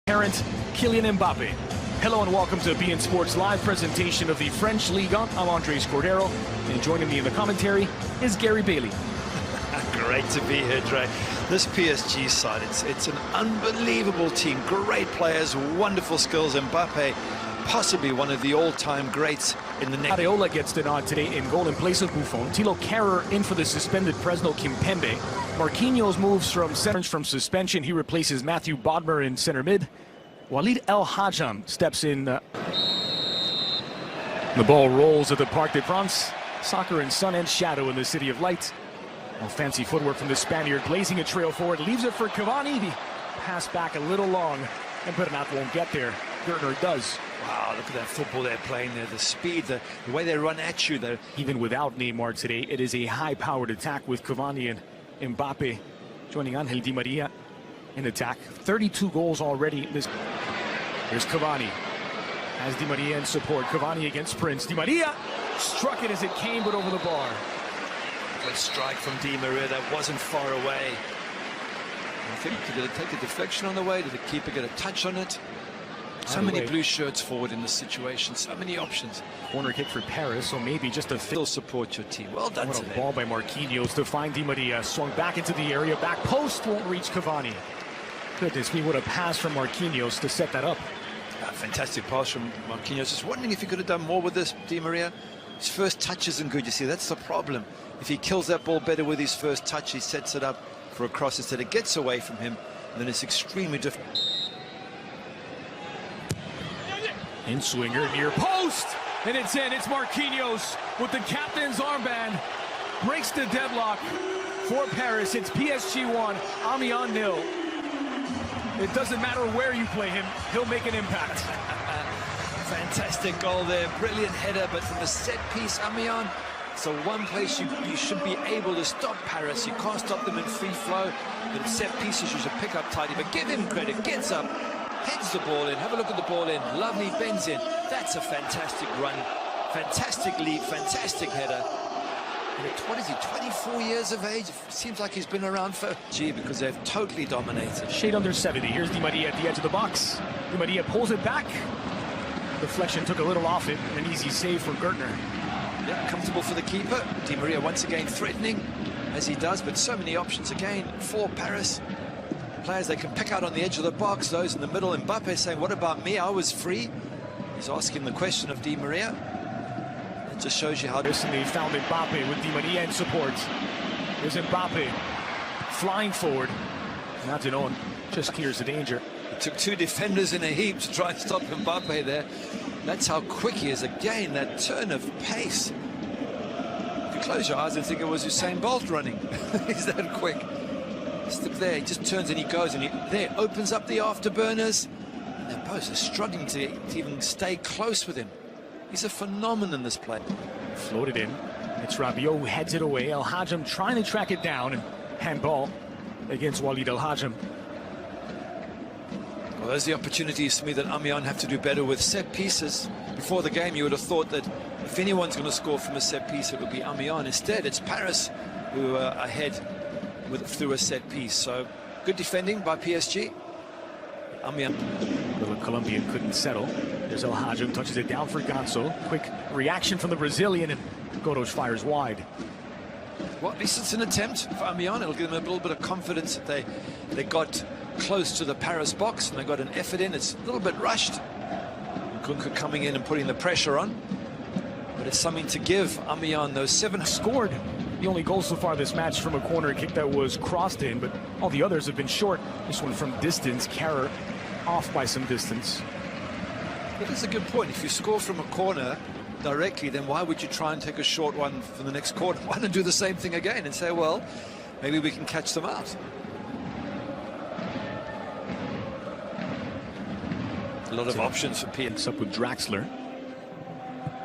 Parent Kylian Mbappe. Hello and welcome to beIN Sports live presentation of the French Ligue 1. I'm Andres Cordero, and joining me in the commentary is Gary Bailey. Great to be here, Dre. This PSG side, it's an unbelievable team. Great players, wonderful skills. Mbappe, possibly one of the all-time greats in the next. Areola gets the nod today in goal in place of Buffon. Thilo Kehrer in for the suspended Presnel Kimpembe. Marquinhos moves from suspension. He replaces Matthew Bodmer in center mid. Walid El Hadjam steps in. The ball rolls at the Parc des Princes. Soccer in sun and shadow in the City of Light. Well, fancy footwork from the Spaniard, blazing a trail forward, leaves it for Cavani. The pass back a little long, and Bernat won't get there. Gertner does. Wow, look at that football they're playing there. The speed, the way they run at you. Even without Neymar today, it is a high-powered attack with Cavani and Mbappe joining Angel Di Maria in attack. 32 goals already. Here's Cavani. Has Di Maria in support. Cavani against Prince. Di Maria struck it as it came, but over the bar. Good strike from Di Maria. That wasn't far away. I think, did it take a deflection on the way? Did the keeper get a touch on it? So many blue shirts forward in this situation. So many options. Corner kick for Paris, so maybe just a still support your team. Well done to them. Ball by Marquinhos to find Di Maria. Swung back into the area. Back post won't reach Cavani. Goodness me, what a pass from Marquinhos to set that up. Fantastic pass from Marquinhos. Just wondering if he could have done more with this, Di Maria. His first touch isn't good, you see, that's the problem. If he kills that ball better with his first touch, he sets it up for a cross instead. It gets away from him, and then it's extremely difficult. In swinger, near post, and it's in. It's Marquinhos with the captain's armband. Breaks the deadlock for Paris. It's PSG 1, Amiens 0. It doesn't matter where you play him, he'll make an impact. Fantastic goal there, brilliant header, but from the set piece, Amiens, so one place you should be able to stop Paris. You can't stop them in free flow. The set pieces you should pick up tidy, but give him credit. Gets up, heads the ball in. Have a look at the ball in. Lovely, bends in. That's a fantastic run, fantastic lead, fantastic header. And at, what is he, 24 years of age? It seems like he's been around for because they've totally dominated. Shade under 70. Here's Di Maria at the edge of the box. Di Maria pulls it back. Deflection took a little off it. An easy save for Gertner. Yeah, comfortable for the keeper. Di Maria once again threatening, as he does, but so many options again for Paris. Players they can pick out on the edge of the box, those in the middle. Mbappe saying, what about me? I was free. He's asking the question of Di Maria. It just shows you how... Recently found Mbappe with Di Maria in support. There's Mbappe flying forward. Not to know, just clears the danger. It took two defenders in a heap to try and stop Mbappe there. That's how quick he is. Again, that turn of pace. You can close your eyes and think it was Usain Bolt running. He's that quick. Just look there, he just turns and he goes, and he there opens up the afterburners. And they're both struggling to even stay close with him. He's a phenomenon, this play. Floated in. It's Rabiot who heads it away. El Hadjam trying to track it down, and handball against Walid El Hadjam. Well, there's the opportunities for me that Amiens have to do better with set pieces. Before the game, you would have thought that if anyone's going to score from a set piece, it would be Amiens. Instead, it's Paris who are ahead through a set piece. So, good defending by PSG. Amiens. The Colombian couldn't settle. There's El Hadjam, touches it down for Ganso. Quick reaction from the Brazilian, and Godos fires wide. Well, at least it's an attempt for Amiens. It'll give them a little bit of confidence that they got close to the Paris box and they got an effort in. It's a little bit rushed. Nkunku coming in and putting the pressure on. But it's something to give Amiens those 7. Scored the only goal so far this match from a corner kick that was crossed in, but all the others have been short. This one from distance, Kehrer off by some distance. That is a good point. If you score from a corner directly, then why would you try and take a short one from the next corner? Why not do the same thing again and say, well, maybe we can catch them out? A lot of options for P. Up with Draxler.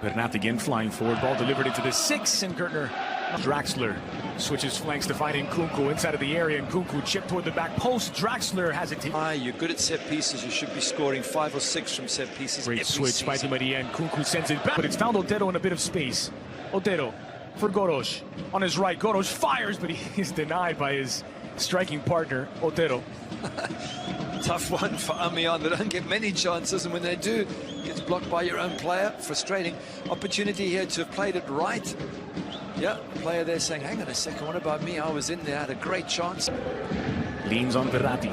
Bernat again flying forward. Ball delivered into the 6, and Gertner. Draxler switches flanks to find Nkunku inside of the area. Nkunku chip toward the back post. Draxler has it. You're good at set pieces. You should be scoring 5 or 6 from set pieces. Great switch by Di Maria, and Nkunku sends it back. But it's found Otero in a bit of space. Otero for Goros on his right. Goros fires, but he's denied by his striking partner, Otero. Tough one for Amіenձ. They don't get many chances, and when they do, it gets blocked by your own player. Frustrating. Opportunity here to have played it right. Yeah, player there saying, hang on a second, what about me? I was in there, had a great chance. Leans on Verratti.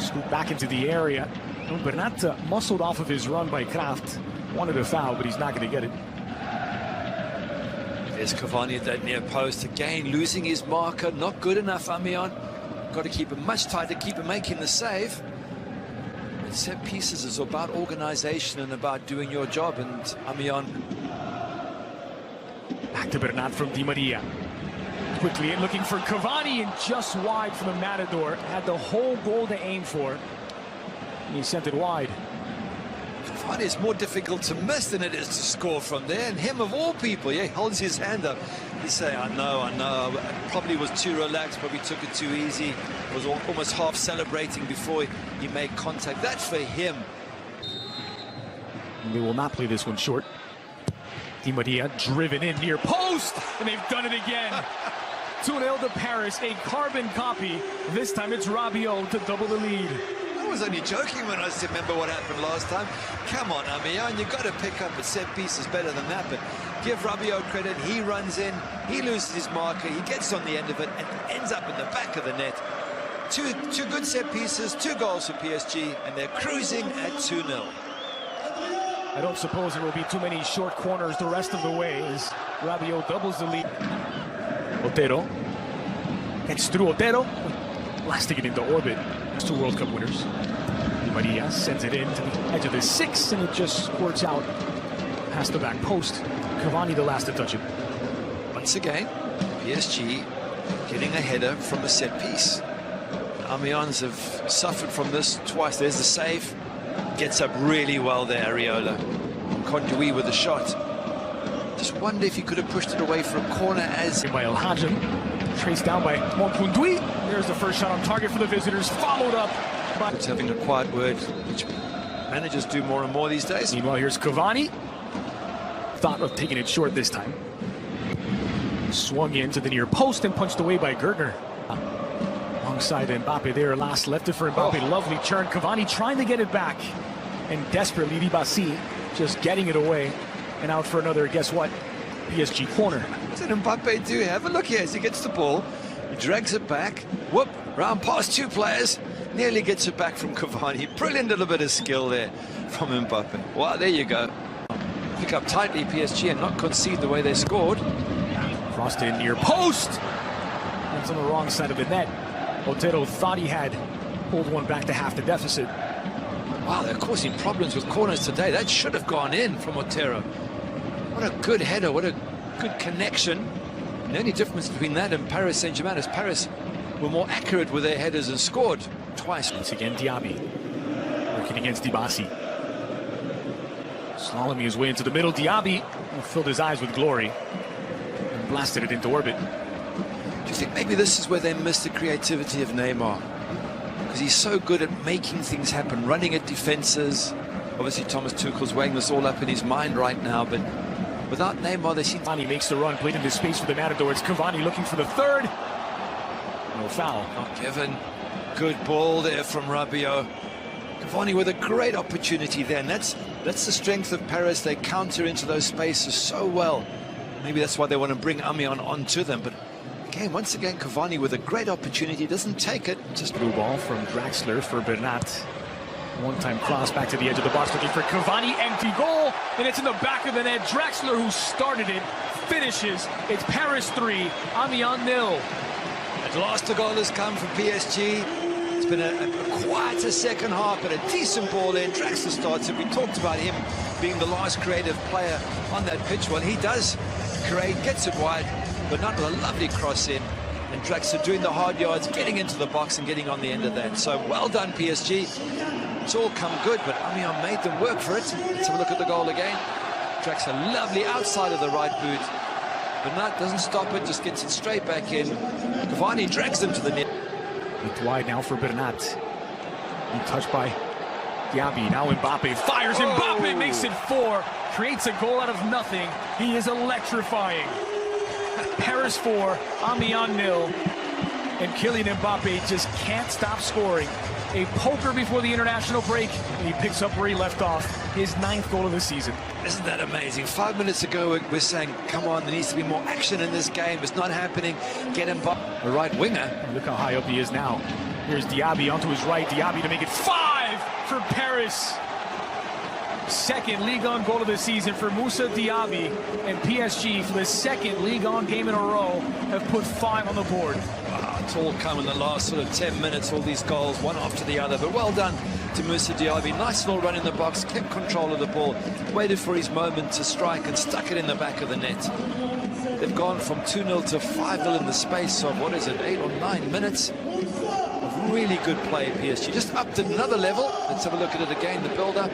Scoop back into the area. Bernat muscled off of his run by Kraft. Wanted a foul, but he's not going to get it. There's Cavani at that near post. Again, losing his marker. Not good enough, Amіenձ. Got to keep him much tighter, keep him making the save. And set pieces is about organization and about doing your job, and Amіenձ. Back to Bernat from Di Maria. Quickly in, looking for Cavani, and just wide from the Matador. Had the whole goal to aim for. And he sent it wide. Cavani is more difficult to miss than it is to score from there. And him of all people, yeah, he holds his hand up. He's saying, I know. Probably was too relaxed, probably took it too easy. Was almost half celebrating before he made contact. That for him. And they will not play this one short. Di Maria driven in near post, and they've done it again. 2-0 to Paris, a carbon copy. This time it's Rabiot to double the lead. I was only joking when I remember what happened last time. Come on, Amіenձ, you've got to pick up a set pieces better than that. But give Rabiot credit. He runs in, he loses his marker, he gets on the end of it, and ends up in the back of the net. Two good set pieces, 2 goals for PSG, and they're cruising at 2-0. I don't suppose there will be too many short corners the rest of the way as Rabiot doubles the lead. Otero gets through Otero, blasting it into orbit. 2 World Cup winners. Di Maria sends it in to the edge of the 6, and it just squirts out past the back post. Cavani the last to touch it. Once again, PSG getting a header from a set piece. Amіenձ have suffered from this twice. There's the save. Gets up really well there, Areola. Conduit with the shot. Just wonder if he could have pushed it away for a corner as... By El Hajim, traced down by Conduit. There's the first shot on target for the visitors, followed up by... It's having a quiet word, which managers do more and more these days. Meanwhile, here's Cavani. Thought of taking it short this time. Swung into the near post and punched away by Gertner. Alongside Mbappe there, last left it for Mbappe. Lovely turn. Cavani trying to get it back. And desperately, Ribasi just getting it away. And out for another, guess what? PSG corner. What did Mbappe do? Have a look here as he gets the ball. He drags it back. Whoop, round past 2 players. Nearly gets it back from Cavani. Brilliant little bit of skill there from Mbappe. Wow, there you go. Pick up tightly PSG and not concede the way they scored. Crossed in near post. That's on the wrong side of the net. Otero thought he had pulled one back to half the deficit. Wow, they're causing problems with corners today. That should have gone in from Otero. What a good header, what a good connection. The only difference between that and Paris Saint-Germain is Paris were more accurate with their headers and scored twice. Once again, Diaby working against Dibasi. Slaloming his way into the middle. Diaby filled his eyes with glory and blasted it into orbit. Do you think maybe this is where they missed the creativity of Neymar? Because he's so good at making things happen, running at defenses. Obviously, Thomas Tuchel's weighing this all up in his mind right now, but without Neymar, they seem... Cavani makes the run, played into space for the Matador. It's Cavani looking for the third. No foul. Not given. Good ball there from Rabiot. Cavani with a great opportunity there, and that's the strength of Paris. They counter into those spaces so well. Maybe that's why they want to bring Amіenձ onto them, but again, once again, Cavani with a great opportunity, doesn't take it. Just blue ball from Draxler for Bernat. One-time cross back to the edge of the box, looking for Cavani, empty goal, and it's in the back of the net. Draxler, who started it, finishes. It's Paris 3, Amіenձ 0. At last, the goal has come from PSG. It's been a quieter second half, but a decent ball in. Draxler starts it. We talked about him being the last creative player on that pitch. Well, he does create, gets it wide, but not with a lovely cross in. And Draxler doing the hard yards, getting into the box and getting on the end of that. So well done, PSG. It's all come good, but Amіenձ made them work for it. Let's have a look at the goal again. Draxler lovely outside of the right boot. Bernat doesn't stop it, just gets it straight back in. Cavani drags them to the net. It's wide now for Bernat. He touched by Diaby. Now Mbappe fires. Oh. Mbappe makes it 4. Creates a goal out of nothing. He is electrifying. Paris 4, Amіenձ 0. and Kylian Mbappe just can't stop scoring. A poker before the international break, and he picks up where he left off. His 9th goal of the season. Isn't that amazing? 5 minutes ago, we're saying, come on, there needs to be more action in this game. It's not happening. Get Mbappe, the right winger. Look how high up he is now. Here's Diaby onto his right. Diaby to make it 5 for Paris. Second Ligue 1 goal of the season for Moussa Diaby, and PSG for the second Ligue 1 game in a row have put 5 on the board. Wow, it's all come in the last sort of 10 minutes, all these goals, one after the other. But well done to Moussa Diaby. Nice little run in the box, kept control of the ball, waited for his moment to strike and stuck it in the back of the net. They've gone from 2-0 to 5-0 in the space of, what is it, 8 or 9 minutes of really good play, PSG. Just upped it another level. Let's have a look at it again, the build-up.